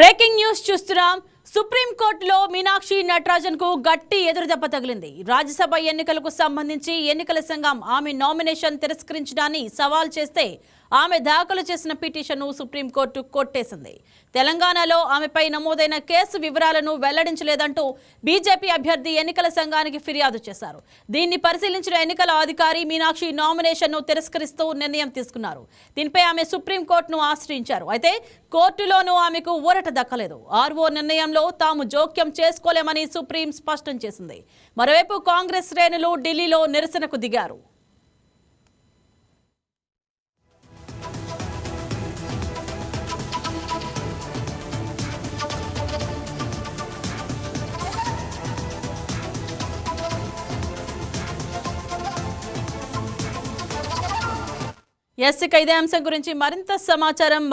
Breaking news చూస్తున్నాం. సుప్రీంకోర్టులో మీనాక్షి నటరాజన్ కు గట్టి ఎదురుదెబ్బ తగిలింది. రాజ్యసభ ఎన్నికలకు సంబంధించి ఎన్నికల సంఘం ఆమె నామినేషన్ తిరస్కరించడాన్ని సవాల్ చేస్తే ఆమె దాఖలు చేసిన పిటిషన్ను సుప్రీంకోర్టు కొట్టేసింది. తెలంగాణలో ఆమెపై నమోదైన కేసు వివరాలను వెల్లడించలేదంటూ బీజేపీ అభ్యర్థి ఎన్నికల సంఘానికి ఫిర్యాదు చేశారు. దీన్ని పరిశీలించిన ఎన్నికల అధికారి మీనాక్షి నామినేషన్ను తిరస్కరిస్తూ నిర్ణయం తీసుకున్నారు. దీనిపై ఆమె సుప్రీంకోర్టును ఆశ్రయించారు. అయితే కోర్టులోనూ ఆమెకు ఊరట దక్కలేదు. ఆర్ఓ నిర్ణయంలో తాము జోక్యం చేసుకోలేమని సుప్రీం స్పష్టం చేసింది. మరోవైపు కాంగ్రెస్ శ్రేణులు ఢిల్లీలో నిరసనకు దిగారు. ఇదే అంశం గురించి మరింత సమాచారం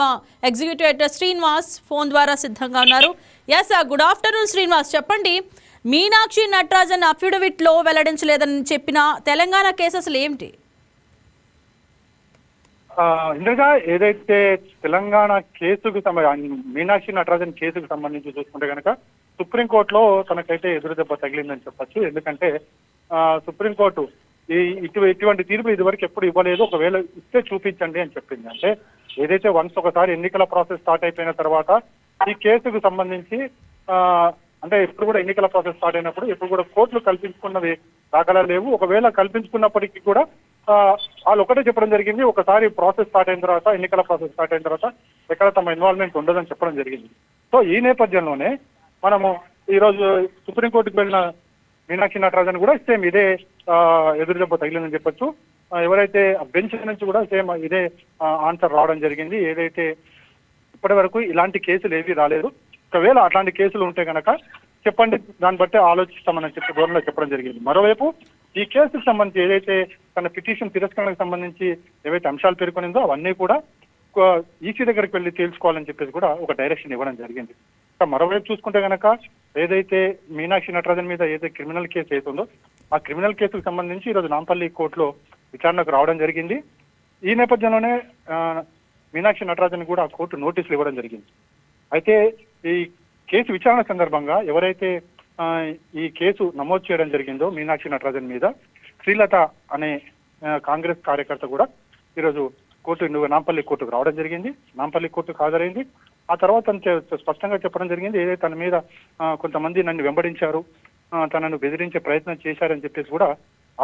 ఎగ్జిక్యూటివ్ ఎడిటర్ శ్రీనివాస్ ఫోన్ ద్వారా సిద్ధంగా ఉన్నారు. గుడ్ ఆఫ్టర్నూన్ శ్రీనివాస్, చెప్పండి. మీనాక్షి నటరాజన్ అఫిడవిట్ లో వెల్లడించలేదని చెప్పిన తెలంగాణ కేసెస్ ఏమిటి? ఇందుగా ఏదైతే తెలంగాణ కేసుకు మీనాక్షి నటరాజన్ కేసుకు సంబంధించి చూసుకుంటే కనుక సుప్రీంకోర్టులో తనకైతే ఎదురుదెబ్బ తగిలిందని చెప్పొచ్చు. ఎందుకంటే సుప్రీంకోర్టు ఇటువంటి తీర్పు ఇదివరకు ఎప్పుడు ఇవ్వలేదు, ఒకవేళ ఇస్తే చూపించండి అని చెప్పింది. అంటే ఏదైతే ఒకసారి ఎన్నికల ప్రాసెస్ స్టార్ట్ అయిపోయిన తర్వాత ఈ కేసుకు సంబంధించి అంటే ఎప్పుడు కూడా ఎన్నికల ప్రాసెస్ స్టార్ట్ అయినప్పుడు ఎప్పుడు కూడా కోర్టులు కల్పించుకున్నవి దాఖలాలు లేవు. ఒకవేళ కల్పించుకున్నప్పటికీ కూడా వాళ్ళు ఒకటే చెప్పడం జరిగింది, ఒకసారి ప్రాసెస్ స్టార్ట్ అయిన తర్వాత ఎన్నికల ప్రాసెస్ స్టార్ట్ అయిన తర్వాత ఎక్కడ తమ ఇన్వాల్వ్మెంట్ ఉండదని చెప్పడం జరిగింది. సో ఈ నేపథ్యంలోనే మనము ఈరోజు సుప్రీంకోర్టుకు వెళ్ళిన మీనాక్షి నటరాజన్ కూడా సేమ్ ఇదే ఎదురుదెబ్బ తగిలిందని చెప్పొచ్చు. ఎవరైతే బెంచ్ నుంచి కూడా సేమ్ ఇదే ఆన్సర్ రావడం జరిగింది. ఏదైతే ఇప్పటి వరకు ఇలాంటి కేసులు ఏవి రాలేదు, ఒకవేళ అట్లాంటి కేసులు ఉంటే కనుక చెప్పండి, దాన్ని బట్టి ఆలోచిస్తామని చెప్పి ధోరణిలో చెప్పడం జరిగింది. మరోవైపు ఈ కేసుకు సంబంధించి ఏదైతే తన పిటిషన్ తిరస్కరణకు సంబంధించి ఏవైతే అంశాలు పేర్కొనిందో అవన్నీ కూడా ఈసీ దగ్గరికి వెళ్ళి తేల్చుకోవాలని చెప్పేసి కూడా ఒక డైరెక్షన్ ఇవ్వడం జరిగింది. మరోవైపు చూసుకుంటే కనుక ఏదైతే మీనాక్షి నటరాజన్ మీద ఏదైతే క్రిమినల్ కేసు అవుతుందో ఆ క్రిమినల్ కేసుకు సంబంధించి ఈరోజు నాంపల్లి కోర్టులో విచారణకు రావడం జరిగింది. ఈ నేపథ్యంలోనే మీనాక్షి నటరాజన్ కూడా ఆ కోర్టు నోటీసులు ఇవ్వడం జరిగింది. అయితే ఈ కేసు విచారణ సందర్భంగా ఎవరైతే ఈ కేసు నమోదు చేయడం జరిగిందో మీనాక్షి నటరాజన్ మీద శ్రీలత అనే కాంగ్రెస్ కార్యకర్త కూడా ఈరోజు నాంపల్లి కోర్టుకు రావడం జరిగింది. నాంపల్లి కోర్టుకు హాజరైంది. ఆ తర్వాత స్పష్టంగా చెప్పడం జరిగింది, ఏదైతే తన మీద కొంతమంది నన్ను వెంబడించారు, తనను బెదిరించే ప్రయత్నం చేశారని చెప్పేసి కూడా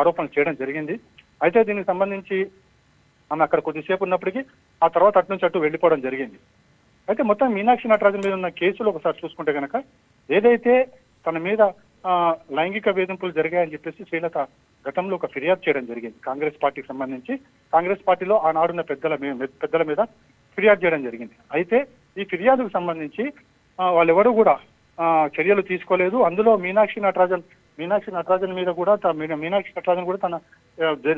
ఆరోపణలు చేయడం జరిగింది. అయితే దీనికి సంబంధించి ఆమె అక్కడ కొద్దిసేపు ఉన్నప్పటికీ ఆ తర్వాత అటు నుంచి అటు వెళ్ళిపోవడం జరిగింది. అయితే మొత్తం మీనాక్షి నటరాజన్ మీద ఉన్న కేసులు ఒకసారి చూసుకుంటే కనుక ఏదైతే తన మీద లైంగిక వేధింపులు జరిగాయని చెప్పేసి శ్రీలత గతంలో ఒక ఫిర్యాదు చేయడం జరిగింది. కాంగ్రెస్ పార్టీకి సంబంధించి కాంగ్రెస్ పార్టీలో ఆనాడున్న పెద్దల మీద ఫిర్యాదు చేయడం జరిగింది. అయితే ఈ ఫిర్యాదుకు సంబంధించి వాళ్ళెవరూ కూడా చర్యలు తీసుకోలేదు. అందులో మీనాక్షి నటరాజన్ మీద కూడా మీనాక్షి నటరాజన్ కూడా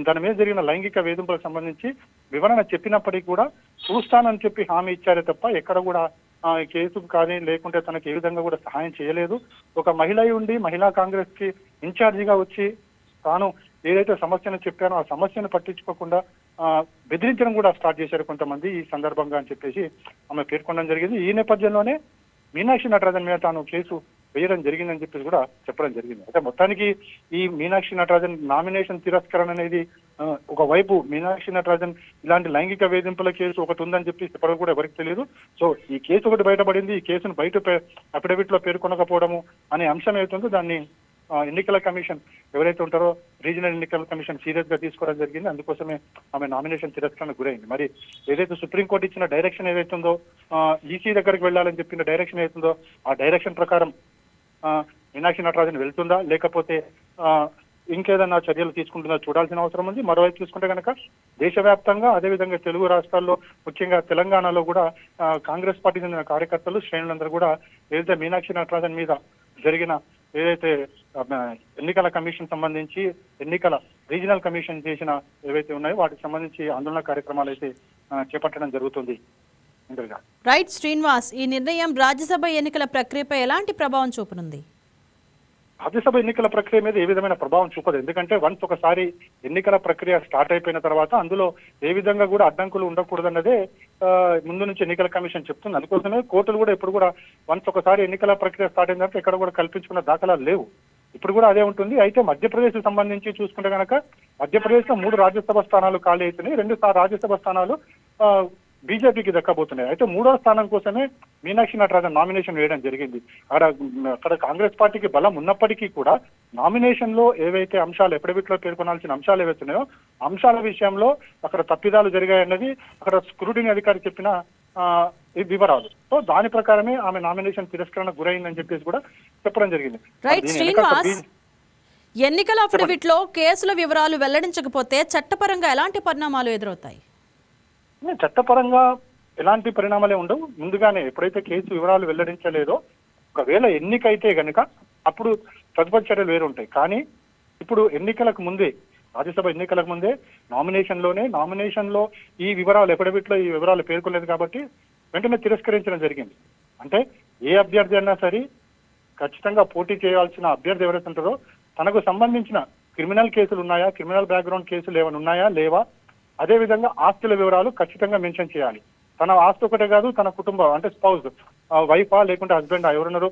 తన మీద జరిగిన లైంగిక వేధింపులకు సంబంధించి వివరణ చెప్పినప్పటికీ కూడా చూస్తానని చెప్పి హామీ ఇచ్చారే తప్ప ఎక్కడ కూడా కేసుకు కానీ లేకుంటే తనకి ఏ విధంగా కూడా సహాయం చేయలేదు. ఒక మహిళ ఉండి మహిళా కాంగ్రెస్ కి ఇన్ఛార్జిగా వచ్చి తాను ఏదైతే సమస్యను చెప్పానో ఆ సమస్యను పట్టించుకోకుండా బెదిరించడం కూడా స్టార్ట్ చేశారు కొంతమంది ఈ సందర్భంగా అని చెప్పేసి ఆమె పేర్కొనడం జరిగింది. ఈ నేపథ్యంలోనే మీనాక్షి నటరాజన్ మీద తాను కేసు వేయడం జరిగిందని చెప్పేసి కూడా చెప్పడం జరిగింది. అయితే మొత్తానికి ఈ మీనాక్షి నటరాజన్ నామినేషన్ తిరస్కరణ అనేది ఒకవైపు మీనాక్షి నటరాజన్ ఇలాంటి లైంగిక వేధింపుల కేసు ఒకటి ఉందని చెప్పి చెప్పడం కూడా ఎవరికి తెలియదు. సో ఈ కేసు ఒకటి బయటపడింది, ఈ కేసును బయట అఫిడవిట్ లో పేర్కొనకపోవడము అనే అంశం ఏతుందో దాన్ని ఎన్నికల కమిషన్ ఎవరైతే ఉంటారో రీజనల్ ఎన్నికల కమిషన్ సీరియస్ గా తీసుకోవడం జరిగింది. అందుకోసమే ఆమె నామినేషన్ తిరస్కరణకు గురైంది. మరి ఏదైతే సుప్రీంకోర్టు ఇచ్చిన డైరెక్షన్ ఏదైతుందో ఈసీ దగ్గరికి వెళ్ళాలని చెప్పిన డైరెక్షన్ ఏదైతుందో ఆ డైరెక్షన్ ప్రకారం మీనాక్షి నటరాజన్ వెళ్తుందా లేకపోతే ఇంకేదన్నా చర్యలు తీసుకుంటుందా చూడాల్సిన అవసరం ఉంది. మరోవైపు చూసుకుంటే కనుక దేశవ్యాప్తంగా అదేవిధంగా తెలుగు రాష్ట్రాల్లో ముఖ్యంగా తెలంగాణలో కూడా కాంగ్రెస్ పార్టీ చెందిన కార్యకర్తలు శ్రేణులందరూ కూడా ఏదైతే మీనాక్షి నటరాజన్ మీద జరిగిన ఏదైతే ఎన్నికల కమిషన్ సంబంధించి ఎన్నికల రీజనల్ కమిషన్ చేసిన ఏవైతే ఉన్నాయో వాటికి సంబంధించి ఆందోళన కార్యక్రమాలు అయితే చేపట్టడం జరుగుతుంది. రైట్ శ్రీనివాస్, ఈ నిర్ణయం రాజ్యసభ ఎన్నికల ప్రక్రియపై ఎలాంటి ప్రభావం చూపనుంది? రాజ్యసభ ఎన్నికల ప్రక్రియ మీద ఏ విధమైన ప్రభావం చూపదు. ఎందుకంటే వన్స్ ఒకసారి ఎన్నికల ప్రక్రియ స్టార్ట్ అయిపోయిన తర్వాత అందులో ఏ విధంగా కూడా అడ్డంకులు ఉండకూడదన్నదే ముందు నుంచి ఎన్నికల కమిషన్ చెప్తుంది. అందుకోసమే కోర్టులు కూడా ఇప్పుడు కూడా వన్స్ ఒకసారి ఎన్నికల ప్రక్రియ స్టార్ట్ అయిన తర్వాత ఇక్కడ కూడా కల్పించుకున్న దాఖలాలు లేవు. ఇప్పుడు కూడా అదే ఉంటుంది. అయితే మధ్యప్రదేశ్ సంబంధించి చూసుకుంటే కనుక మధ్యప్రదేశ్ లో 3 రాజ్యసభ స్థానాలు ఖాళీ అవుతున్నాయి. 2 రాజ్యసభ స్థానాలు బీజేపీకి దక్కబోతున్నాయి. అయితే 3వ స్థానం కోసమే మీనాక్షి నటరాజన్ నామినేషన్ వేయడం జరిగింది. అక్కడ కాంగ్రెస్ పార్టీకి బలం ఉన్నప్పటికీ కూడా నామినేషన్ లో ఏవైతే అంశాలు ఎఫిడవిట్ లో పేర్కొనాల్సిన అంశాలు ఏవైతున్నాయో అంశాల విషయంలో అక్కడ తప్పిదాలు జరిగాయన్నది అక్కడ స్క్రూటినీ అధికారి చెప్పిన వివరాలు. సో దాని ప్రకారమే ఆమె నామినేషన్ తిరస్కరణ గురైందని చెప్పేసి కూడా చెప్పడం జరిగింది. ఎన్నికల అఫిడవిట్ లో కేసుల వివరాలు వెల్లడించకపోతే చట్టపరంగా ఎలాంటి పరిణామాలు ఎదురవుతాయి? చట్టపరంగా ఎలాంటి పరిణామాలే ఉండవు. ముందుగానే ఎప్పుడైతే కేసు వివరాలు వెల్లడించలేదో ఒకవేళ ఎన్నికైతే గనుక అప్పుడు తదుపరి చర్యలు వేరుంటాయి. కానీ ఇప్పుడు ఎన్నికలకు ముందే రాజ్యసభ ఎన్నికలకు ముందే నామినేషన్ లో ఈ వివరాలు ఎఫిడవిట్ లో ఈ వివరాలు పేర్కొలేదు కాబట్టి వెంటనే తిరస్కరించడం జరిగింది. అంటే ఏ అభ్యర్థి అన్నా సరే ఖచ్చితంగా పోటీ చేయాల్సిన అభ్యర్థి ఎవరైతే ఉంటారో తనకు సంబంధించిన క్రిమినల్ కేసులు ఉన్నాయా, క్రిమినల్ బ్యాక్గ్రౌండ్ కేసులు ఏమైనా ఉన్నాయా లేవా, అదే విధంగా ఆస్తుల వివరాలు ఖచ్చితంగా మెన్షన్ చేయాలి. తన ఆస్తి ఒకటే కాదు, తన కుటుంబం అంటే స్పౌజ్ వైఫా లేకుంటే హస్బెండ్ ఎవరున్నారు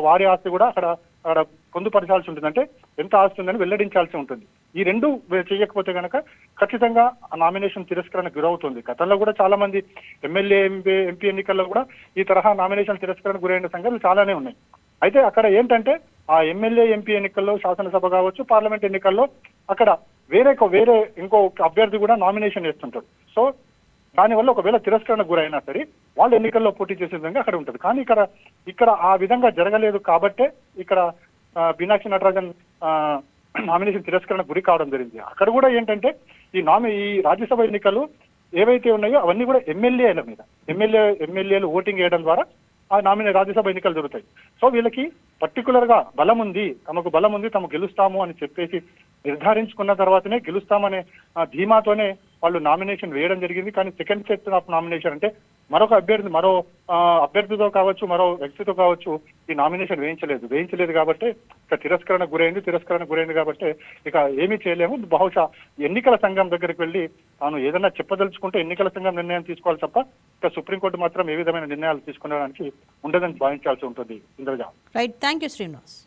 వారి ఆస్తి కూడా అక్కడ పొందుపరచాల్సి ఉంటుంది. అంటే ఎంత ఆస్తి ఉందని వెల్లడించాల్సి ఉంటుంది. ఈ 2 చేయకపోతే కనుక ఖచ్చితంగా నామినేషన్ తిరస్కరణ గురవుతుంది. గతంలో కూడా చాలా మంది ఎమ్మెల్యే ఎంపీ ఎన్నికల్లో కూడా ఈ తరహా నామినేషన్ తిరస్కరణ గురైన సంఘటనలు చాలానే ఉన్నాయి. అయితే అక్కడ ఏంటంటే ఆ ఎమ్మెల్యే ఎంపీ ఎన్నికల్లో, శాసనసభ కావచ్చు, పార్లమెంట్ ఎన్నికల్లో అక్కడ వేరే ఇంకో అభ్యర్థి కూడా నామినేషన్ చేస్తుంటారు. సో దానివల్ల ఒకవేళ తిరస్కరణ గురైనా సరే వాళ్ళు ఎన్నికల్లో పోటీ చేసే విధంగా అక్కడ ఉంటుంది. కానీ ఇక్కడ ఆ విధంగా జరగలేదు కాబట్టే ఇక్కడ మీనాక్షి నటరాజన్ నామినేషన్ తిరస్కరణ గురి కావడం జరిగింది. అక్కడ కూడా ఏంటంటే ఈ రాజ్యసభ ఎన్నికలు ఏవైతే ఉన్నాయో అవన్నీ కూడా ఎమ్మెల్యేల మీద ఎమ్మెల్యేలు ఓటింగ్ వేయడం ద్వారా ఆ రాజ్యసభ ఎన్నికలు జరుగుతాయి. సో వీళ్ళకి పర్టికులర్ గా బలం ఉంది, తాము గెలుస్తాము అని చెప్పేసి నిర్ధారించుకున్న తర్వాతనే గెలుస్తామనే ధీమాతోనే వాళ్ళు నామినేషన్ వేయడం జరిగింది. కానీ సెకండ్ సెట్ ఆఫ్ నామినేషన్ అంటే మరో అభ్యర్థితో కావచ్చు, మరో వ్యక్తితో కావచ్చు ఈ నామినేషన్ వేయించలేదు కాబట్టి ఇక తిరస్కరణ గురైంది కాబట్టి ఇక ఏమీ చేయలేము. బహుశా ఎన్నికల సంఘం దగ్గరికి వెళ్ళి తాను ఏదైనా చెప్పదలుచుకుంటే ఎన్నికల సంఘం నిర్ణయం తీసుకోవాలి తప్ప ఇక సుప్రీంకోర్టు మాత్రం ఏ విధమైన నిర్ణయాలు తీసుకునేడానికి ఉండదని భావించాల్సి ఉంటుంది. Indraja. Right, thank you Srinivas.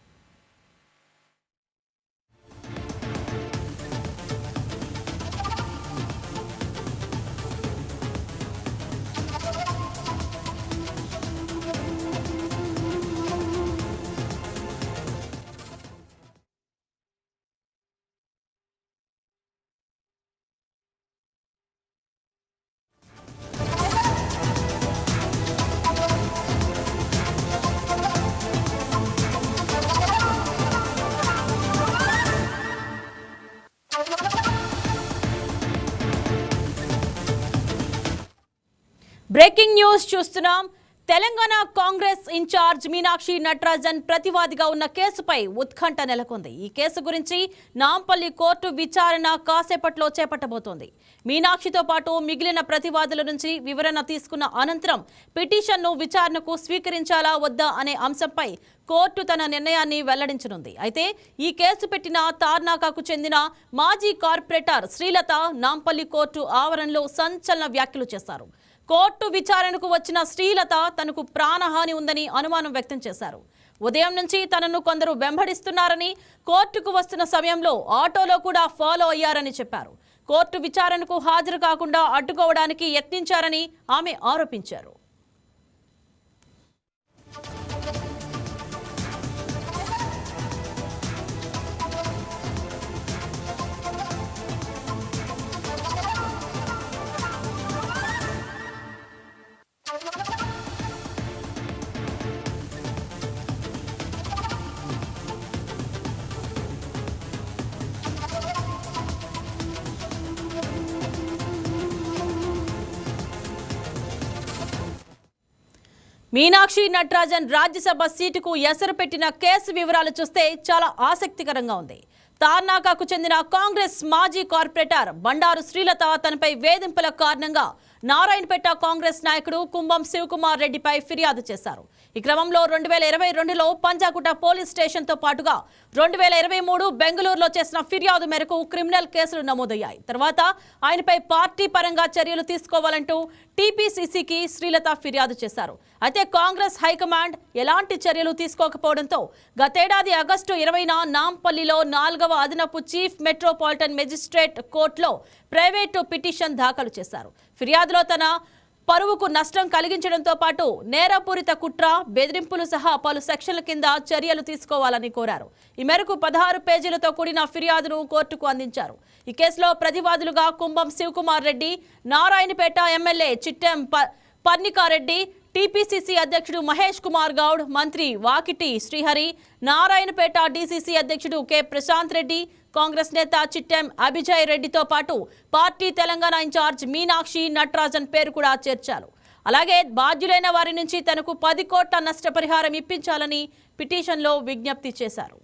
Breaking news చూస్తున్నాం. తెలంగాణ కాంగ్రెస్ ఇన్ఛార్జ్ మీనాక్షి నటరాజన్ ప్రతివాదిగా ఉన్న కేసుపై ఉత్కంఠ నెలకొంది. ఈ కేసు గురించి నాంపల్లి కోర్టు విచారణ కాసేపట్లో చేపట్టబోతోంది. మీనాక్షితో పాటు మిగిలిన ప్రతివాదుల నుంచి వివరణ తీసుకున్న అనంతరం పిటిషన్ను విచారణకు స్వీకరించాలా వద్దా అనే అంశంపై కోర్టు తన నిర్ణయాన్ని వెల్లడించనుంది. అయితే ఈ కేసు పెట్టిన తార్నాకకు చెందిన మాజీ కార్పొరేటర్ శ్రీలత నాంపల్లి కోర్టు ఆవరణలో సంచలన వ్యాఖ్యలు చేశారు. కోర్టు విచారణకు వచ్చిన శ్రీలత తనకు ప్రాణహాని ఉందని అనుమానం వ్యక్తం చేశారు. ఉదయం నుంచి తనను కొందరు వెంబడిస్తున్నారని, కోర్టుకు వస్తున్న సమయంలో ఆటోలో కూడా ఫాలో అయ్యారని చెప్పారు. కోర్టు విచారణకు హాజరు కాకుండా అడ్డుకోవడానికి యత్నించారని ఆమె ఆరోపించారు. మీనాక్షి నటరాజన్ రాజ్యసభ సీటుకు ఎసరు పెట్టిన కేసు వివరాలు చూస్తే చాలా ఆసక్తికరంగా ఉంది. తార్నాకకు చెందిన కాంగ్రెస్ మాజీ కార్పొరేటర్ బండారు శ్రీలత తనపై వేధింపుల కారణంగా నారాయణపేట కాంగ్రెస్ నాయకుడు కుంభం శివకుమార్ రెడ్డిపై ఫిర్యాదు చేశారు. ఈ క్రమంలో 2022లో పంజాగుట్ట పోలీస్ స్టేషన్ తో పాటుగా 2023 బెంగళూరులో చేసిన ఫిర్యాదు మేరకు క్రిమినల్ కేసులు నమోదయ్యాయి. తర్వాత ఆయనపై పార్టీ పరంగా చర్యలు తీసుకోవాలంటూ టీపీసీసీకి శ్రీలత ఫిర్యాదు చేశారు. అయితే కాంగ్రెస్ హైకమాండ్ ఎలాంటి చర్యలు తీసుకోకపోవడంతో గతేడాది ఆగస్టు 20న నాంపల్లిలో 4వ అదనపు చీఫ్ మెట్రోపాలిటన్ మెజిస్ట్రేట్ కోర్టులో ప్రైవేటు పిటిషన్ దాఖలు చేశారు. ఫిర్యాదులో తన పరువుకు నష్టం కలిగించడంతో పాటు నేరపూరిత కుట్ర, బెదిరింపులు సహా పలు సెక్షన్ల కింద చర్యలు తీసుకోవాలని కోరారు. ఈ మేరకు 16 పేజీలతో కూడిన ఫిర్యాదును కోర్టుకు అందించారు. ఈ కేసులో ప్రతివాదులుగా కుంభం శివకుమార్ రెడ్డి, నారాయణపేట ఎమ్మెల్యే చిట్టెం పర్ణికారెడ్డి, టీపీసీసీ అధ్యక్షుడు మహేష్ కుమార్ గౌడ్, మంత్రి వాకిటి శ్రీహరి, నారాయణపేట డీసీసీ అధ్యక్షుడు కె ప్రశాంత్ రెడ్డి, కాంగ్రెస్ నేత చిట్టెం అభిజయ్ రెడ్డితో పాటు పార్టీ తెలంగాణ ఇన్ఛార్జ్ మీనాక్షి నటరాజన్ పేరు కూడా చేర్చారు. అలాగే బాధ్యులైన వారి నుంచి తనకు 10 కోట్ల నష్టపరిహారం ఇప్పించాలని పిటిషన్లో విజ్ఞప్తి చేశారు.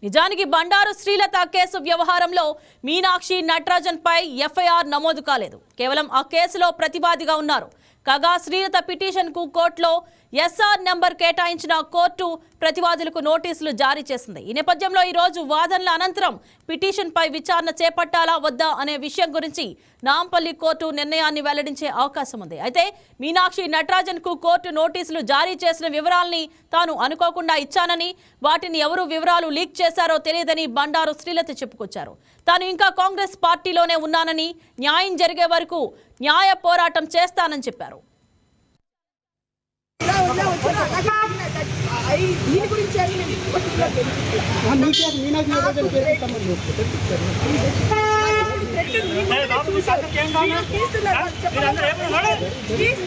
నిజానికి బండారు శ్రీలత కేసు వ్యవహారంలో మీనాక్షి నటరాజన్ పై ఎఫ్ఐఆర్ నమోదు కాలేదు. కేవలం ఆ కేసులో ప్రతివాదిగా ఉన్నారు. కాగా శ్రీలత పిటిషన్ కు కోర్టులో ఎస్ఆర్ నెంబర్ కేటాయించిన కోర్టు ప్రతివాదులకు నోటీసులు జారీ చేసింది. ఈ నేపథ్యంలో ఈ రోజు వాదనల అనంతరం పిటిషన్ పై విచారణ చేపట్టాలా వద్దా అనే విషయం గురించి నాంపల్లి కోర్టు నిర్ణయాన్ని వెల్లడించే అవకాశం ఉంది. అయితే మీనాక్షి నటరాజన్ కు కోర్టు నోటీసులు జారీ చేసిన వివరాల్ని తాను అనుకోకుండా ఇచ్చానని, వాటిని ఎవరు వివరాలు లీక్ చేశారో తెలియదని బండారు శ్రీలత చెప్పుకొచ్చారు. తాను ఇంకా కాంగ్రెస్ పార్టీలోనే ఉన్నానని, న్యాయం జరిగే వరకు న్యాయ పోరాటం చేస్తానని చెప్పారు. ప్లీజ్